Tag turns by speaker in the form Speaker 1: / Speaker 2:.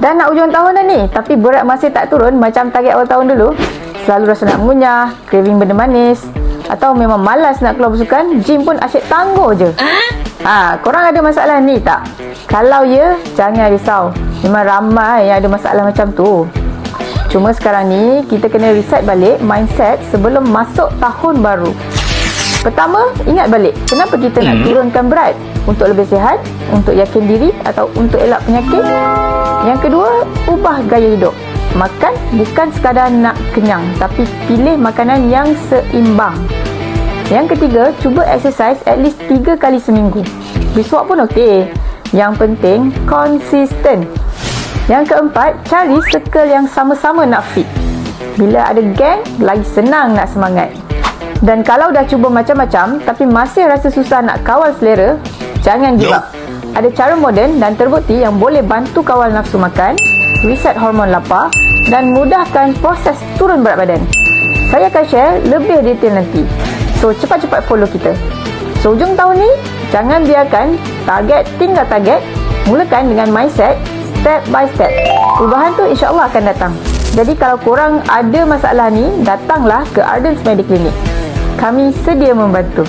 Speaker 1: Dan nak hujung tahun dah ni, tapi berat masih tak turun macam target awal tahun dulu. Selalu rasa nak mengunyah, craving benda manis, atau memang malas nak keluar bersukan, gym pun asyik tangguh je. Korang ada masalah ni tak? Kalau ya, jangan risau. Memang ramai yang ada masalah macam tu. Cuma sekarang ni, kita kena reset balik mindset sebelum masuk tahun baru. Pertama, ingat balik, kenapa kita nak turunkan berat? Untuk lebih sihat, untuk yakin diri, atau untuk elak penyakit? Yang kedua, ubah gaya hidup. Makan bukan sekadar nak kenyang, tapi pilih makanan yang seimbang. Yang ketiga, cuba exercise at least 3 kali seminggu. Biswak pun okey. Yang penting, konsisten. Yang keempat, cari circle yang sama-sama nak fit. Bila ada geng, lagi senang nak semangat. Dan kalau dah cuba macam-macam, tapi masih rasa susah nak kawal selera, jangan give up. Ada cara moden dan terbukti yang boleh bantu kawal nafsu makan, reset hormon lapar dan mudahkan proses turun berat badan. Saya akan share lebih detail nanti. So, cepat-cepat follow kita. So, hujung tahun ni, jangan biarkan target tinggal target. Mulakan dengan mindset step by step. Perubahan tu insya-Allah akan datang. Jadi kalau korang ada masalah ni, datanglah ke Ardens Mediclinic. Kami sedia membantu.